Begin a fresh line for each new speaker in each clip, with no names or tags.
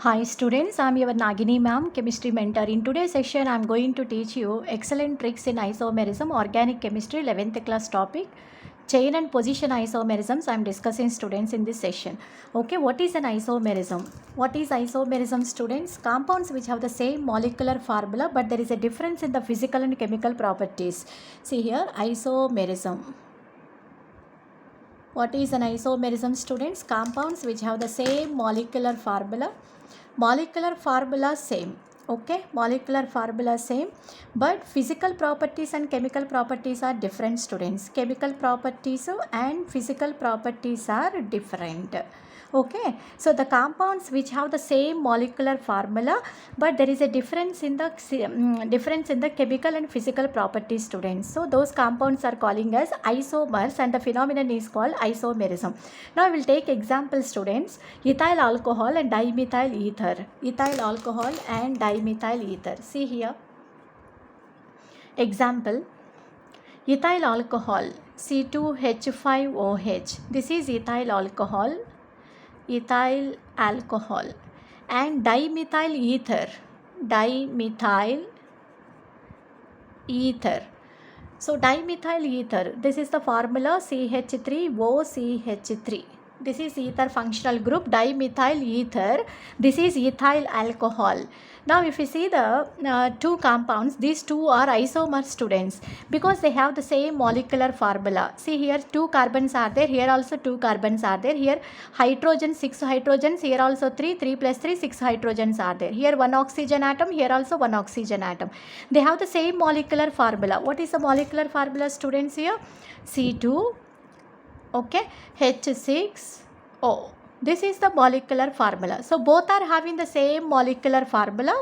Hi students, I am your Naginimam, chemistry mentor. In today's session, I am going to teach you excellent tricks in isomerism, organic chemistry, 11th class topic, chain and position isomerisms. I am discussing students in this session. Okay, what is an isomerism? What is isomerism, students? Compounds which have the same molecular formula, but there is a difference in the physical and chemical properties. See here, isomerism. What is an isomerism, students? Compounds which have the same molecular formula same, okay, molecular formula same, but physical properties and chemical properties are different, students. Chemical properties and physical properties are different. Okay, so the compounds which have the same molecular formula, but there is a difference in the chemical and physical properties, students. So those compounds are calling as isomers, and the phenomenon is called isomerism. Now we will take example, students. Ethyl alcohol and dimethyl ether. Ethyl alcohol and dimethyl ether. See here. Example. Ethyl alcohol C2H5OH. This is ethyl alcohol. Ethyl alcohol and dimethyl ether. Dimethyl ether. So dimethyl ether, this is the formula CH3OCH3. This is ether functional group, dimethyl ether. This is ethyl alcohol. Now if you see the two compounds, these two are isomer, students, because they have the same molecular formula. See here, two carbons are there, here also two carbons are there, here hydrogen, 6 hydrogens, here also 3 plus 3, 6 hydrogens are there, here one oxygen atom, here also one oxygen atom. They have the same molecular formula. What is the molecular formula, students? Here C2, okay, H6O. This is the molecular formula. So both are having the same molecular formula.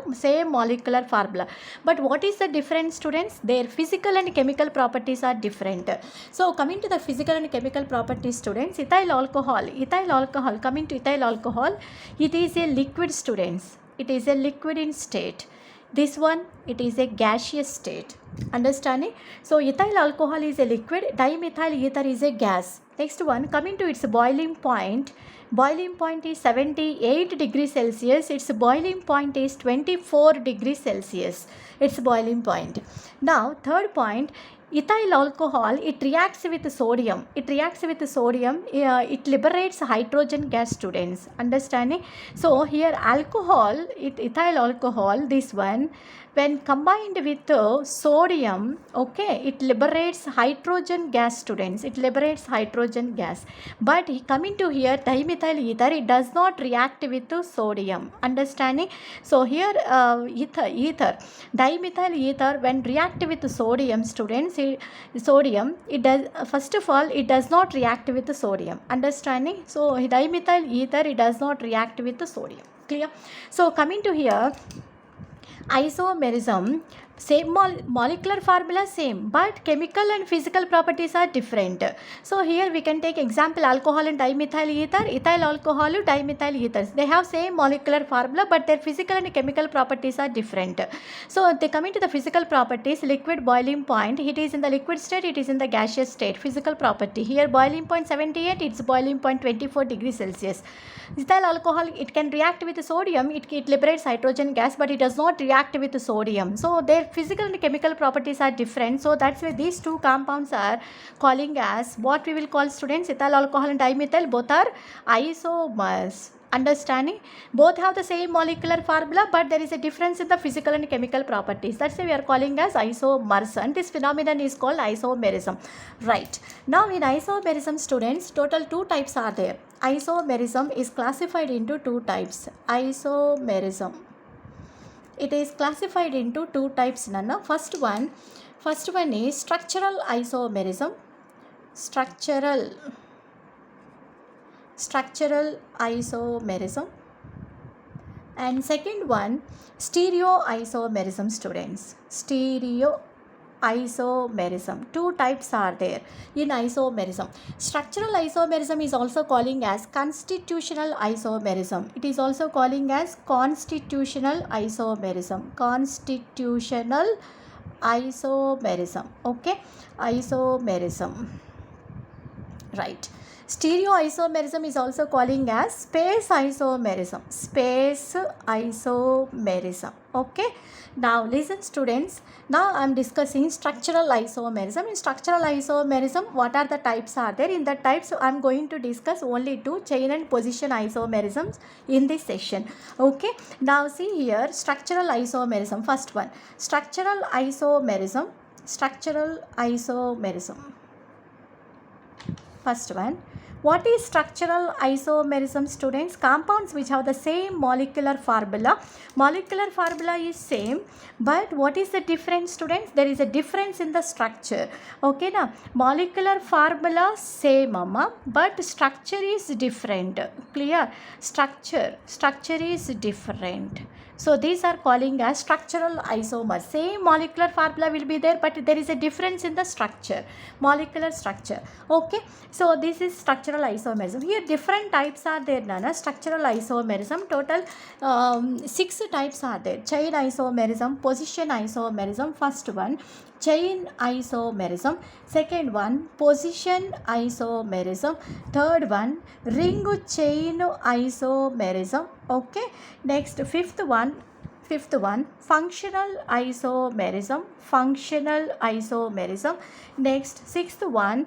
But what is the difference, students? Their physical and chemical properties are different. So coming to the physical and chemical properties, students, ethyl alcohol, coming to ethyl alcohol, it is a liquid, students. It is a liquid in state. This one, it is a gaseous state. Understanding? So ethyl alcohol is a liquid, dimethyl ether is a gas. Next one, coming to its boiling point. Boiling point is 78 degrees Celsius. Its boiling point is 24 degrees Celsius. Its boiling point. Now, third point, ethyl alcohol, it reacts with sodium. It liberates hydrogen gas, students. Understanding? So here alcohol, ethyl alcohol, this one, when combined with sodium, okay, it liberates hydrogen gas, students. It liberates hydrogen gas. But coming to here, dimethyl ether, it does not react with sodium. Understanding? So here ether, dimethyl ether, when react with sodium, students, it does, first of all, it does not react with sodium. Understanding? So dimethyl ether, it does not react with sodium. Clear? So coming to here, isomerism, same molecular formula same, but chemical and physical properties are different. So here we can take example, alcohol and dimethyl ether, ethyl alcohol, dimethyl ethers. They have same molecular formula, but their physical and chemical properties are different. So they come into the physical properties, liquid boiling point, it is in the liquid state, it is in the gaseous state. Physical property, here boiling point 78, its boiling point 24 degrees Celsius. Ethyl alcohol, it can react with sodium, it liberates hydrogen gas, but it does not react with sodium. So their physical and chemical properties are different. So that's why these two compounds are calling as what we will call, students, ethyl alcohol and dimethyl, both are isomers. Understanding? Both have the same molecular formula, but there is a difference in the physical and chemical properties. That's why we are calling as isomers, and this phenomenon is called isomerism. Right. Now in isomerism, students, total two types are there. Isomerism is classified into two types. Isomerism, it is classified into two types, Nana. First one is structural isomerism. Structural isomerism. And second one, stereoisomerism, students. Stereoisomerism. Two types are there in isomerism. Structural isomerism is also calling as constitutional isomerism. It is also calling as constitutional isomerism. Constitutional isomerism. Okay, isomerism. Right. Stereoisomerism is also calling as space isomerism. Space isomerism. Okay. Now listen students. Now I am discussing structural isomerism. In structural isomerism, what are the types are there? In the types I am going to discuss only two, chain and position isomerisms in this session. Okay. Now see here, structural isomerism. First one, structural isomerism. Structural isomerism. First one, what is structural isomerism students? Compounds which have the same molecular formula. Molecular formula is same, but what is the difference students? There is a difference in the structure. Okay na? Molecular formula same amma, but structure is different. Clear? Structure is different. So these are calling as structural isomers. Same molecular formula will be there, but there is a difference in the structure, molecular structure. Okay. So this is structural isomerism. Here different types are there, Nana. Structural isomerism. Total 6 types are there. Chain isomerism, position isomerism. First one, chain isomerism. Second one, position isomerism. Third one, ring chain isomerism. Okay. Next, fifth one, functional isomerism. Next, sixth one,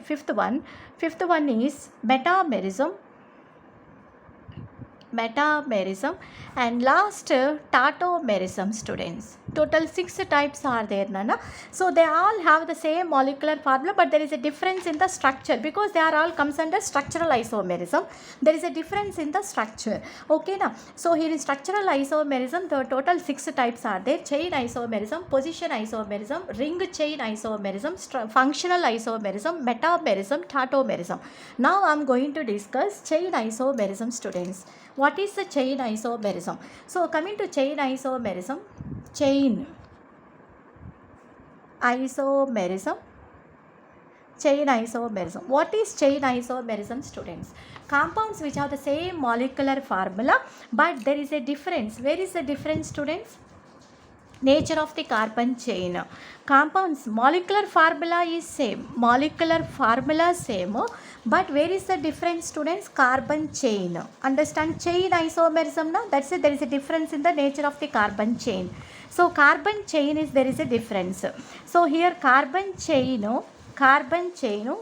fifth one is metamerism. And last, tautomerism students. Total 6 types are there, Nana. So they all have the same molecular formula, but there is a difference in the structure because they are all comes under structural isomerism. There is a difference in the structure. Okay na? So here in structural isomerism, the total 6 types are there. Chain isomerism, position isomerism, ring chain isomerism, functional isomerism, metamerism, tautomerism. Now I am going to discuss chain isomerism students. What is the chain isomerism? So coming to chain isomerism. What is chain isomerism students? Compounds which have the same molecular formula, but there is a difference. Where is the difference students? Nature of the carbon chain. Compounds molecular formula is same, but where is the difference students? Carbon chain. Understand chain isomerism now? That's it. There is a difference in the nature of the carbon chain. So carbon chain is, there is a difference. So here carbon chain,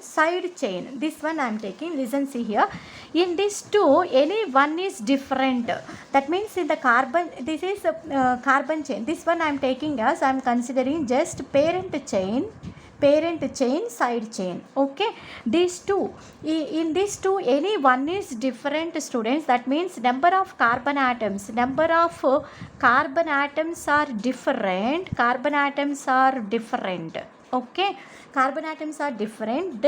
side chain. This one I am taking. Listen, see here. In these two, any one is different. That means in the carbon, this is carbon chain. This one I am taking as I am considering just parent chain, side chain. Okay. These two, in these two, any one is different students. That means number of carbon atoms are different. Okay. Carbon atoms are different.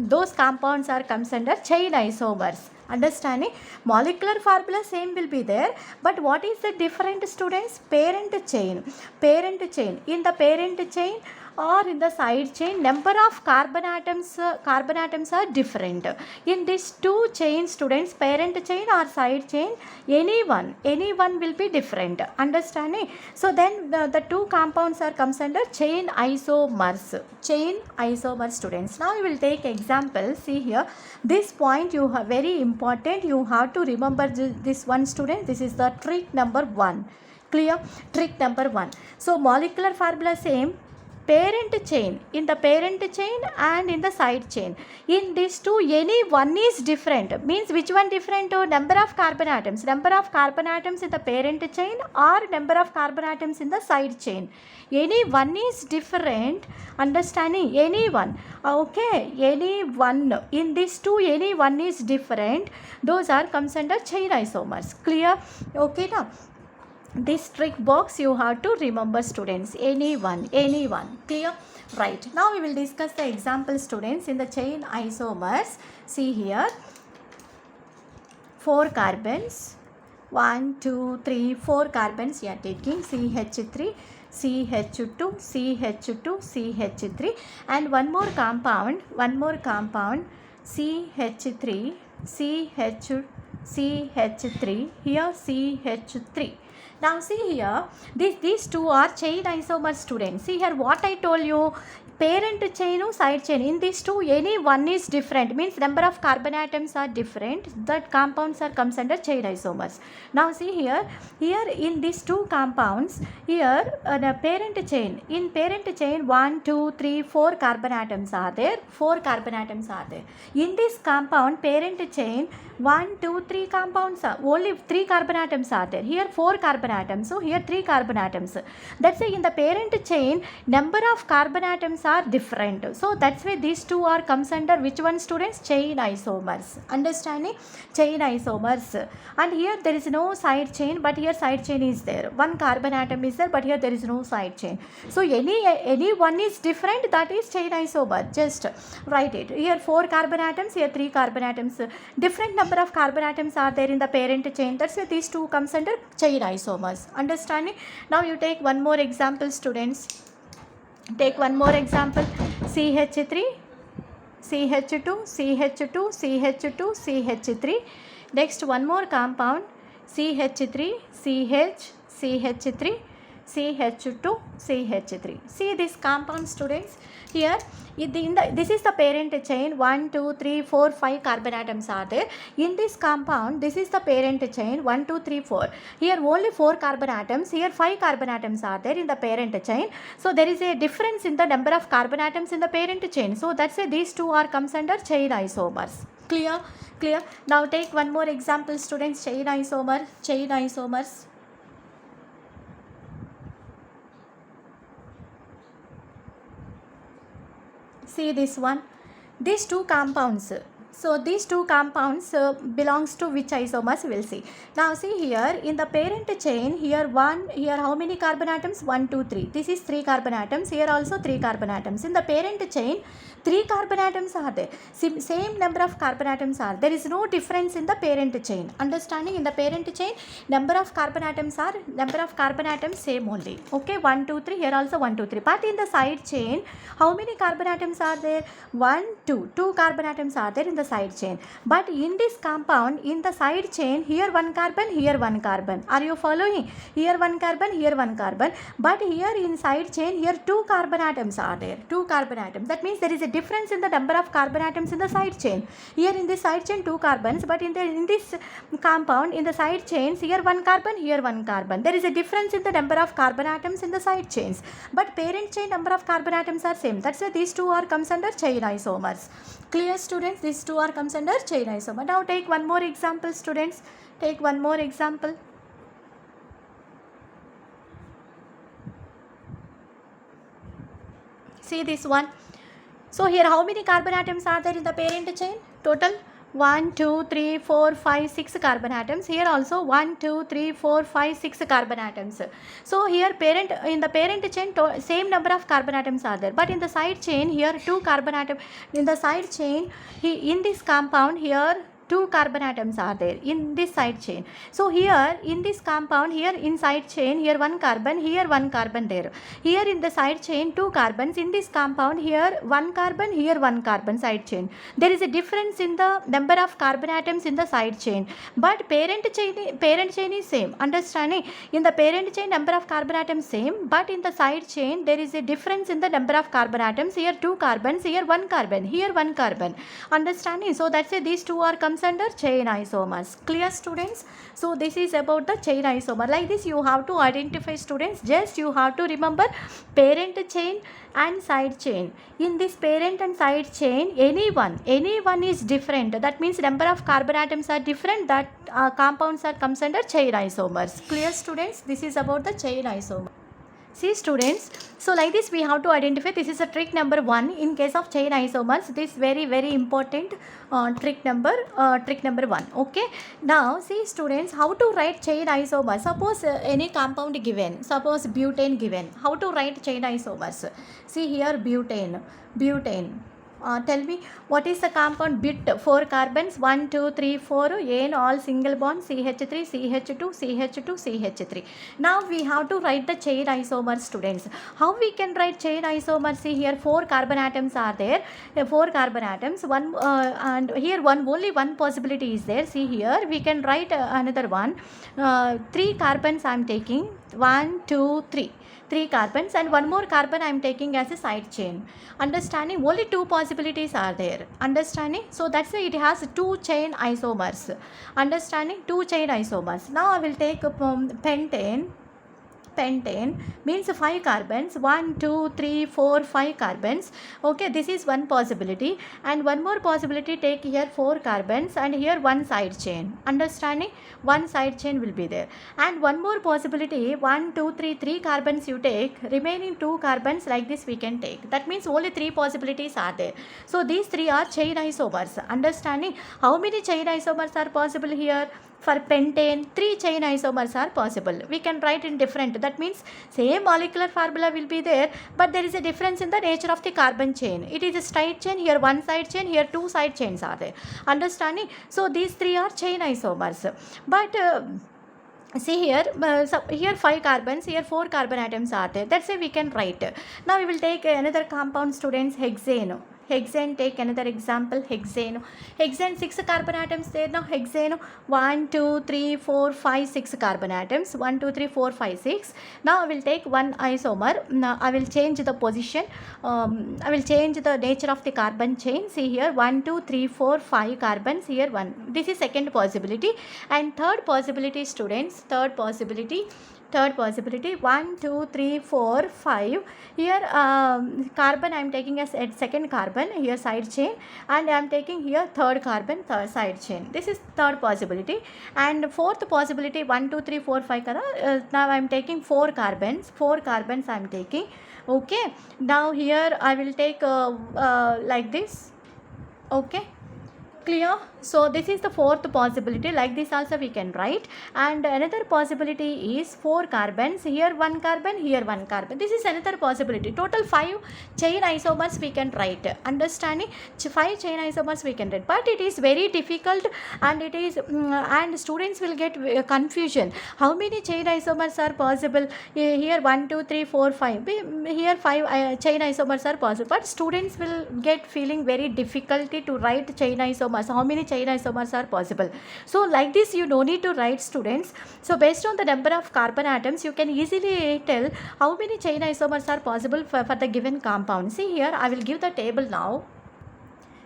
Those compounds are comes under chain isomers. Understanding? Molecular formula same will be there, but what is the different students? Parent chain. In the parent chain or in the side chain, number of carbon atoms are different. In these two chains students, parent chain or side chain, any one will be different. Understanding? So then the two compounds are comes under chain isomers students. Now we will take example. See here, this point you have very important, you have to remember this one student. This is the trick number 1. Clear? Trick number 1. So molecular formula same, parent chain, in the parent chain and in the side chain. In these two, any one is different. Means which one different? Number of carbon atoms in the parent chain or number of carbon atoms in the side chain. Any one is different. Understanding? Any one. Okay. Any one. In these two, any one is different. Those are comes under chain isomers. Clear? Okay now. This trick box you have to remember students. Any one. Clear? Right. Now we will discuss the example students in the chain isomers. See here, 4 carbons. 1, 2, 3, 4 carbons you are taking. CH3, CH2, CH2, CH3, and one more compound, CH3, CH3, here CH3. Now see here, these two are chain isomers students. See here what I told you, parent chain side chain, in these two any one is different, means number of carbon atoms are different, that compounds are comes under chain isomers. Now see here in these two compounds, here the parent chain, in parent chain 1 2 3 4 carbon atoms are there, 4 carbon atoms are there. In this compound parent chain 1 2 3 compounds are only 3 carbon atoms are there, here 4 carbon atoms, so here 3 carbon atoms. That's why in the parent chain number of carbon atoms are different, so that's why these two are comes under which one, students? Chain isomers. Understanding? Chain isomers. And here there is no side chain, but here side chain is there, one carbon atom is there, but here there is no side chain. So any one is different, that is chain isomer. Just write it. Here 4 carbon atoms, here 3 carbon atoms, different number of carbon atoms are there in the parent chain, that's why these two comes under chain isomers. Understanding? Now you take one more example, students. Take one more example. CH3, CH2, CH2, CH2, CH3. Next one more compound, CH3, CH, CH3, CH2, CH3. See this compound, students. Here this is the parent chain, 1 2 3 4 5 carbon atoms are there. In this compound, this is the parent chain, 1 2 3 4. Here only 4 carbon atoms, here 5 carbon atoms are there in the parent chain. So there is a difference in the number of carbon atoms in the parent chain, so that's why these two are comes under chain isomers. Clear? Clear? Now take one more example, students. Chain isomers. See this one, these two compounds. So these two compounds belongs to which isomers, we will see. Now see here in the parent chain, here how many carbon atoms? 1 2 3. This is 3 carbon atoms, here also 3 carbon atoms. In the parent chain 3 carbon atoms are there, same number of carbon atoms are there is no difference in the parent chain. Understanding? In the parent chain number of carbon atoms same only. Okay, 1 2 3, here also 1 2 3. But in the side chain how many carbon atoms are there? 1 2 carbon atoms are there in the side chain. But in this compound, in the side chain, here 1 carbon, here 1 carbon. Are you following? Here 1 carbon, here 1 carbon. But here in side chain, here 2 carbon atoms are there, 2 carbon atoms. That means there is a difference in the number of carbon atoms in the side chain. Here in this side chain 2 carbons, but in this compound, in the side chains, here 1 carbon, here 1 carbon. There is a difference in the number of carbon atoms in the side chains. But parent chain number of carbon atoms are same. That's why these two are comes under chain isomers. Clear, students? These two are comes under chain isomer. Now take one more example, students. Take one more example. See this one. So here how many carbon atoms are there in the parent chain? Total 1 2 3 4 5 6 carbon atoms. Here also 1 2 3 4 5 6 carbon atoms. So here in the parent chain same number of carbon atoms are there, but in the side chain here 2 carbon atoms. In the side chain in this compound here 2 carbon atoms are there in this side chain. So here in this compound, here in side chain, here 1 carbon, here 1 carbon there. Here in the side chain 2 carbons. In this compound, here 1 carbon, here 1 carbon side chain. There is a difference in the number of carbon atoms in the side chain, but parent chain is same. Understanding? In the parent chain number of carbon atoms same, but in the side chain there is a difference in the number of carbon atoms. Here 2 carbons, here 1 carbon, here 1 carbon. Understanding? So that's why these two are comes under chain isomers. Clear, students? So this is about the chain isomer. Like this you have to identify, students. Just you have to remember parent chain and side chain. In this parent and side chain, any one is different. That means number of carbon atoms are different. That compounds are comes under chain isomers. Clear, students? This is about the chain isomer. See, students, so like this we have to identify. This is a trick number 1 in case of chain isomers. This very important trick number 1. Okay, now see, students, how to write chain isomers. Suppose any compound given, suppose butane given. How to write chain isomers? See here, butane. Tell me, what is the compound bit? 4 carbons, 1, 2, 3, 4, N all single bond, CH3, CH2, CH2, CH3. Now we have to write the chain isomer, students. How we can write chain isomer? See here, 4 carbon atoms are there, 4 carbon atoms, and here only one possibility is there. See here, we can write another one. 3 carbons I am taking, 1, 2, 3. 3 carbons, and one more carbon I am taking as a side chain. Understanding? Only 2 possibilities are there. Understanding? So that's why it has 2 chain isomers. Understanding? 2 chain isomers. Now I will take pentane. Pentane means 5 carbons, 1, 2, 3, 4, 5 carbons. Okay, this is one possibility, and one more possibility, take here 4 carbons and here one side chain. Understanding? One side chain will be there, and one more possibility, 1, 2, 3, 3 carbons you take, remaining 2 carbons like this we can take. That means only 3 possibilities are there. So these 3 are chain isomers. Understanding? How many chain isomers are possible here? For pentane, 3 chain isomers are possible. We can write in different. That means same molecular formula will be there, but there is a difference in the nature of the carbon chain. It is a straight chain, here one side chain, here 2 side chains are there. Understanding? So these 3 are chain isomers. But see here, here 5 carbons, here 4 carbon atoms are there. That's why we can write. Now we will take another compound, students, hexane. Hexane, take another example, hexane. Hexane, 6 carbon atoms there now. Hexane, 1, 2, 3, 4, 5, 6 carbon atoms. 1, 2, 3, 4, 5, 6. Now I will take one isomer. Now I will change the position. I will change the nature of the carbon chain. See here, 1, 2, 3, 4, 5 carbons. Here 1. This is second possibility. And third possibility, students, third possibility, 1, 2, 3, 4, 5. Here carbon I am taking as second carbon, here side chain, and I am taking here third carbon, third side chain. This is third possibility. And fourth possibility, 1, 2, 3, 4, 5 now I am taking 4 carbons. 4 carbons I am taking. Okay, now here I will take like this. Okay, clear? So this is the fourth possibility. Like this also we can write. And another possibility is 4 carbons, here 1 carbon, here 1 carbon. This is another possibility. Total 5 chain isomers we can write. Understanding? 5 chain isomers we can write, but it is very difficult, and it is and students will get confusion. How many chain isomers are possible? Here 1, 2, 3, 4, 5. Here 5 chain isomers are possible, but students will get feeling very difficulty to write chain isomers. How many chain isomers are possible? So like this you no need to write, students. So based on the number of carbon atoms, you can easily tell how many chain isomers are possible for the given compound. See here, I will give the table now.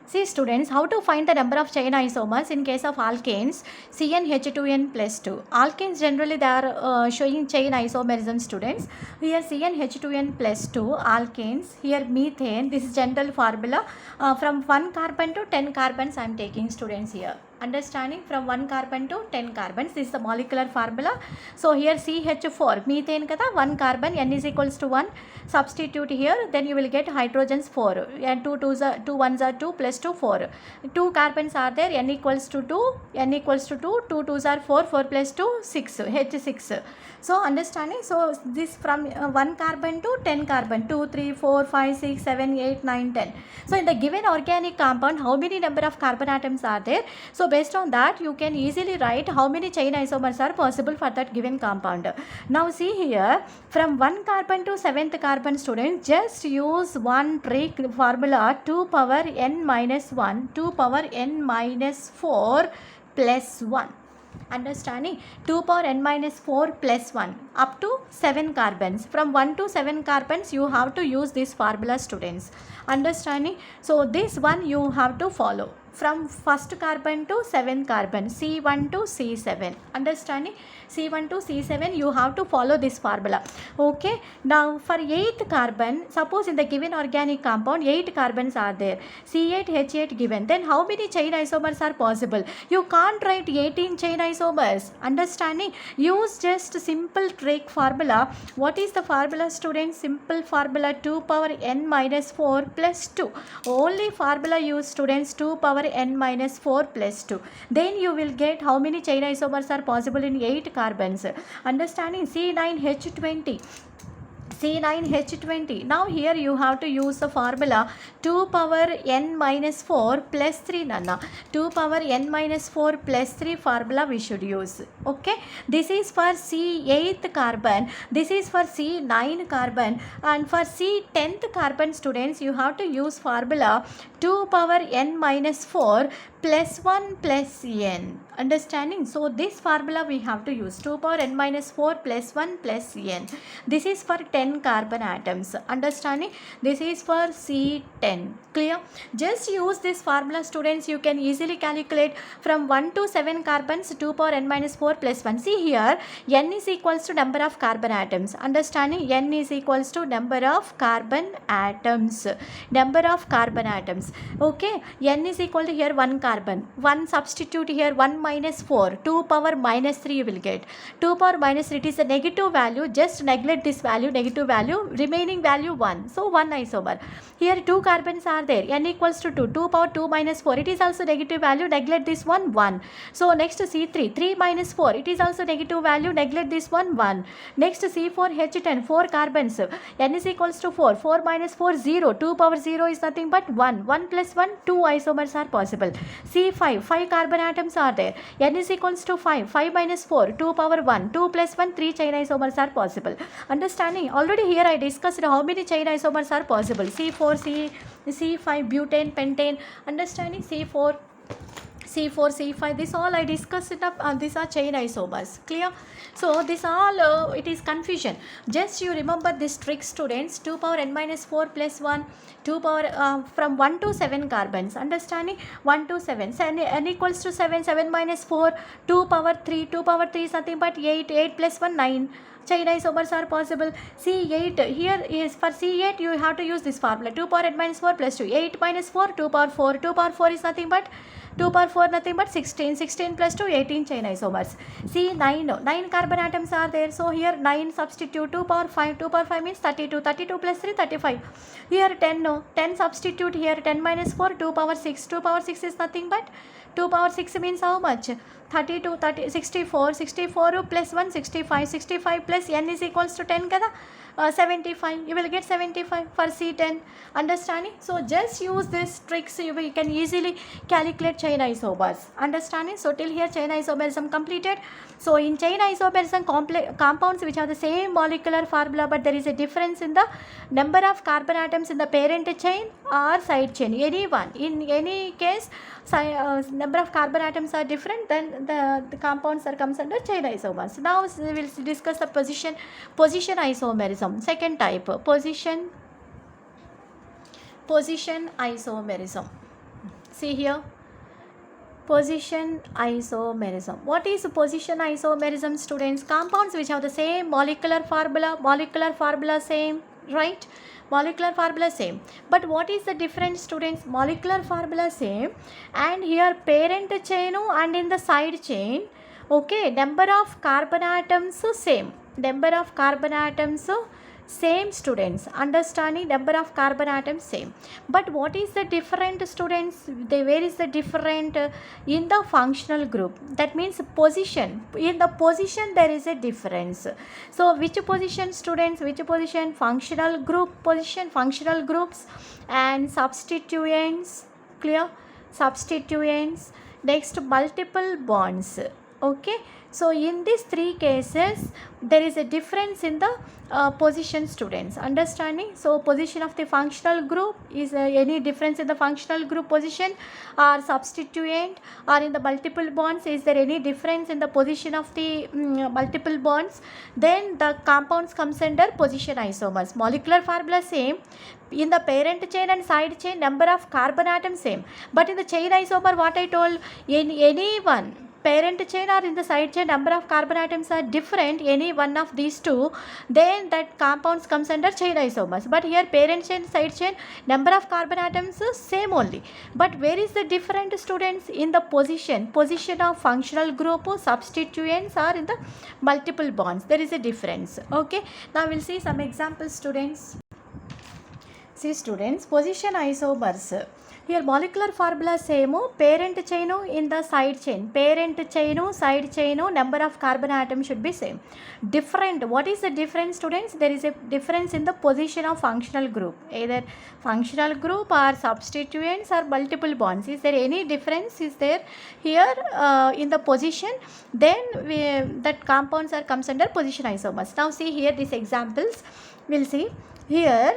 See, students, how to find the number of chain isomers in case of alkanes, CnH2n plus 2. Alkanes generally they are showing chain isomerism, students. Here CnH2n plus 2, alkanes. Here methane, this is general formula. From 1 carbon to 10 carbons I am taking, students, here. Understanding? From 1 carbon to 10 carbons, this is the molecular formula. So here CH4, methane kada, 1 carbon, N is equals to 1. Substitute here, then you will get hydrogens 4, and 2 1s are 2 plus 2 4. 2 carbons are there, N equals to 2, N equals to 2, 2 2s are 4, 4 plus 2 6, H6. So understanding? So this from 1 carbon to 10 carbon, 2, 3, 4, 5, 6, 7, 8, 9, 10. So in the given organic compound, how many number of carbon atoms are there? So based on that, you can easily write how many chain isomers are possible for that given compound. Now see here, from 1 carbon to 7th carbon, students, just use one trick formula, 2 power n minus 1, 2 power n minus 4 plus 1. Understanding? 2 power n minus 4 plus 1 up to 7 carbons. From 1 to 7 carbons you have to use this formula, students. Understanding? So this one you have to follow. From first carbon to 7th carbon, C1 to C7. Understanding? C1 to C7 you have to follow this formula. Okay. Now for 8th carbon, suppose in the given organic compound 8 carbons are there, C8 H8 given, then how many chain isomers are possible? You can't write 18 chain isomers. Understanding? Use just simple trick formula. What is the formula, students? Simple formula, 2 power n minus 4 plus 2. Only formula use, students, 2 power n minus 4 plus 2. Then you will get how many chain isomers are possible in 8 carbons. Understanding? C9H20. C9H20. Now here you have to use the formula 2 power n minus 4 plus 3 Nana. 2 power n minus 4 plus 3 formula we should use. Okay. This is for C8th carbon. This is for C9 carbon. And for C10th carbon students, you have to use formula 2 power n minus 4 plus 1 plus n. Understanding? So this formula we have to use 2 power n minus 4 plus 1 plus n. This is for 10 carbon atoms. Understanding? This is for C10. Clear? Just use this formula students. You can easily calculate from 1 to 7 carbons 2 power n minus 4 plus 1. See here, n is equals to number of carbon atoms. Understanding? N is equals to number of carbon atoms. Number of carbon atoms. Okay. N is equal to here 1 carbon. 1 substitute here 1 minus 4. 2 power minus 3 you will get. 2 power minus 3, it is a negative value. Just neglect this value, negative value. Remaining value 1. So 1 isomer. Here 2 carbons are there. N equals to 2. 2 power 2 minus 4. It is also negative value. Neglect this one 1. So next C3. 3 minus 4. It is also negative value. Neglect this one 1. Next C4H10. 4 carbons. N is equals to 4. 4 minus 4 0. 2 power 0 is nothing but 1. 1 plus 1 2 isomers are possible. C5. 5 carbon atoms are there. N is equals to 5. 5 minus 4. 2 power 1. 2 plus 1 3 chain isomers are possible. Understanding? Already here I discussed how many chain isomers are possible. C4, C5, butane, pentane. Understanding? C4, C5. This all I discussed it up. These are chain isomers. Clear? So this all it is confusion. Just you remember this trick students. 2 power n minus 4 plus 1. 2 power from 1 to 7 carbons. Understanding? 1 to 7. So n equals to 7. 7 minus 4. 2 power 3. 2 power 3 is nothing but 8. 8 plus 1 9. Chain isomers are possible. C8, here is for C8 you have to use this formula 2 power n minus 4 plus 2. 8 minus 4, 2 power 4. 2 power 4 is nothing but 2 power 4 nothing but 16. 16 plus 2, 18 chain isomers. C9, 9 carbon atoms are there. So here 9 substitute 2 power 5. 2 power 5 means 32. 32 plus 3, 35. Here 10, no. 10 substitute here 10 minus 4, 2 power 6. 2 power 6 is nothing but 2 power 6 means how much? 32, 30, 64. 64 plus 1, 65. 65 plus n is equals to 10 kada? 75. You will get 75 for C10. Understanding? So just use this tricks. You can easily calculate chain isomers. Understanding? So till here chain isomerism completed. So in chain isomerism compounds which have the same molecular formula but there is a difference in the number of carbon atoms in the parent chain or side chain. Any one. In any case number of carbon atoms are different, then the compounds are comes under chain isomers. Now we will discuss the position isomerism. Second type, position isomerism. See here, position isomerism. What is position isomerism students? Compounds which have the same molecular formula same, right? Molecular formula same, but what is the difference students? Molecular formula same and here parent chain and in the side chain, okay, number of carbon atoms same, number of carbon atoms same students. Understanding? Number of carbon atoms same, but what is the different students? Where is the different? In the functional group, that means position. In the position there is a difference. So which position students? Which position? Functional group position, functional groups and substituents. Clear? Substituents. Next multiple bonds. Okay, so in these three cases there is a difference in the position students. Understanding? So position of the functional group is any difference in the functional group position or substituent, or in the multiple bonds is there any difference in the position of the multiple bonds, then the compounds comes under position isomers. Molecular formula same, in the parent chain and side chain number of carbon atoms same, but in the chain isomer what I told, in any one parent chain or in the side chain number of carbon atoms are different, any one of these two, then that compounds comes under chain isomers. But here parent chain, side chain, number of carbon atoms is same only, but where is the different students? In the position of functional group, substituents or in the multiple bonds, there is a difference. Okay, now we'll see some examples students. See students, position isomers. Here molecular formula same, parent chain in the side chain, parent chain, side chain, number of carbon atoms should be same. Different, what is the difference, students? There is a difference in the position of functional group, either functional group or substituents or multiple bonds. Is there any difference is there here in the position? Then that compounds are comes under position isomers. Now see here these examples, we'll see here.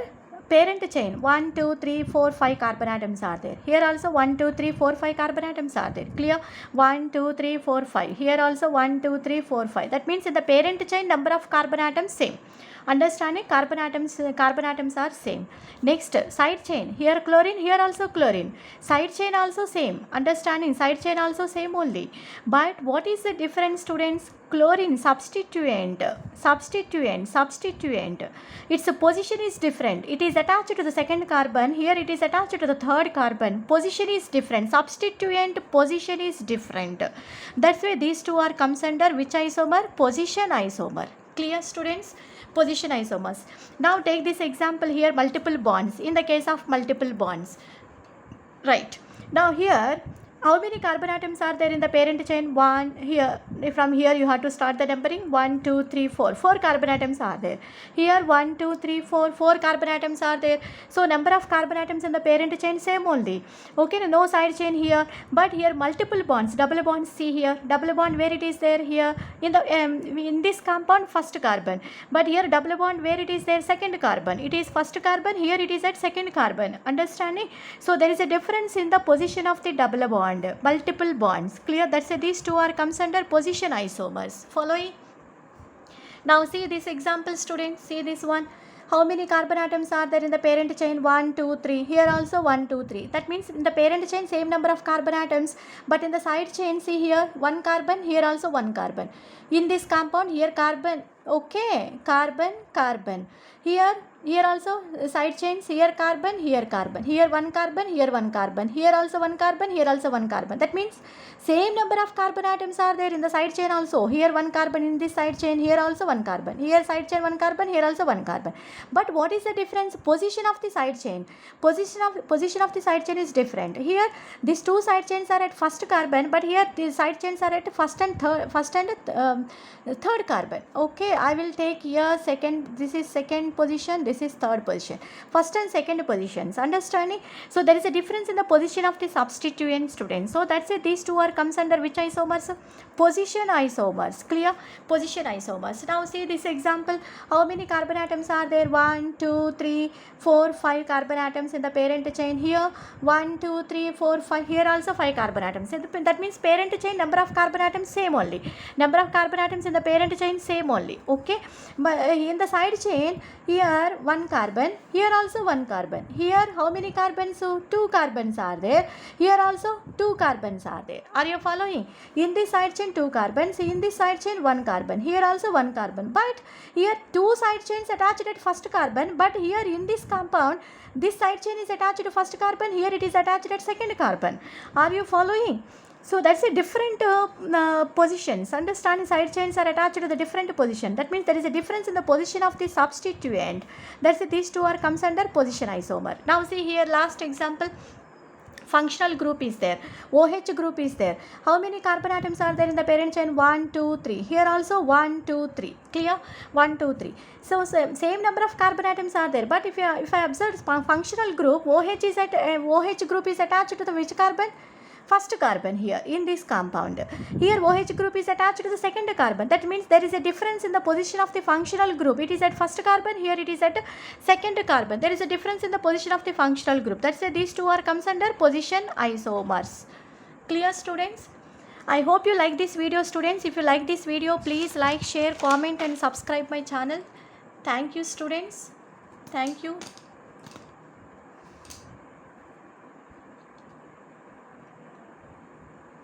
Parent chain 1, 2, 3, 4, 5 carbon atoms are there. Here also 1, 2, 3, 4, 5 carbon atoms are there. Clear? 1, 2, 3, 4, 5. Here also 1, 2, 3, 4, 5. That means in the parent chain number of carbon atoms same. Understanding? Carbon atoms are same. Next side chain. Here chlorine, here also chlorine. Side chain also same. Understanding? Side chain also same only. But what is the difference, students? Chlorine substituent. Its position is different. It is attached to the second carbon. Here it is attached to the third carbon. Position is different. Substituent position is different. That's why these two are comes under which isomer? Position isomer. Clear, students? Position isomers. Now take this example here, multiple bonds. In the case of multiple bonds, right? Now here, how many carbon atoms are there in the parent chain? 1. Here, from here you have to start the numbering. 1, 2, 3, 4. 4 carbon atoms are there. Here 1, 2, 3, 4. 4 carbon atoms are there. So number of carbon atoms in the parent chain same only. Okay, no side chain here. But here multiple bonds, double bonds. See here, double bond where it is there here in the in this compound first carbon. But here double bond where it is there second carbon. It is first carbon. Here it is at second carbon. Understanding? So there is a difference in the position of the double bond. Multiple bonds. Clear? That's why these two are comes under position isomers. Following? Now see this example, students. See this one. How many carbon atoms are there in the parent chain? 1, 2, 3. Here also 1, 2, 3. That means in the parent chain same number of carbon atoms, but in the side chain see here 1 carbon, here also 1 carbon. In this compound here carbon, okay, carbon. Here also side chains, here carbon, here 1 carbon, here 1 carbon, here also 1 carbon, here also 1 carbon. That means same number of carbon atoms are there in the side chain also. Here 1 carbon in this side chain, here also 1 carbon, here side chain 1 carbon, here also 1 carbon. But what is the difference? Position of the side chain. Position of the side chain is different. Here these two side chains are at first carbon, but here the side chains are at first and third carbon. Okay, I will take here second. This is second position. This is third position. First and second positions. Understanding? So there is a difference in the position of the substituent, students. So that's it. These two are comes under which isomers? Position isomers. Clear? Position isomers. Now see this example. How many carbon atoms are there? 1, 2, 3, 4, 5 carbon atoms in the parent chain. Here 1, 2, 3, 4, 5. Here also 5 carbon atoms. That means parent chain number of carbon atoms same only. Number of carbon atoms in the parent chain same only. Okay. But in the side chain here 1 carbon. Here also 1 carbon. Here how many carbons? So 2 carbons are there. Here also 2 carbons are there. Are you following? In this side chain 2 carbons. In this side chain 1 carbon. Here also 1 carbon. But here 2 side chains attached at first carbon. But here in this compound, this side chain is attached to first carbon. Here it is attached at second carbon. Are you following? So that's a different positions. Understand? Side chains are attached to the different position. That means there is a difference in the position of the substituent. That's it. These two are comes under position isomer. Now see here last example. Functional group is there. OH group is there. How many carbon atoms are there in the parent chain? 1, 2, 3. Here also 1, 2, 3. Clear? 1, 2, 3. So same number of carbon atoms are there. But if I observe functional group, OH group is attached to the which carbon? First carbon here in this compound. Here OH group is attached to the second carbon. That means there is a difference in the position of the functional group. It is at first carbon. Here it is at second carbon. There is a difference in the position of the functional group. That's why these two are comes under position isomers. Clear, students? I hope you like this video, students. If you like this video, please like, share, comment and subscribe my channel. Thank you, students. Thank you.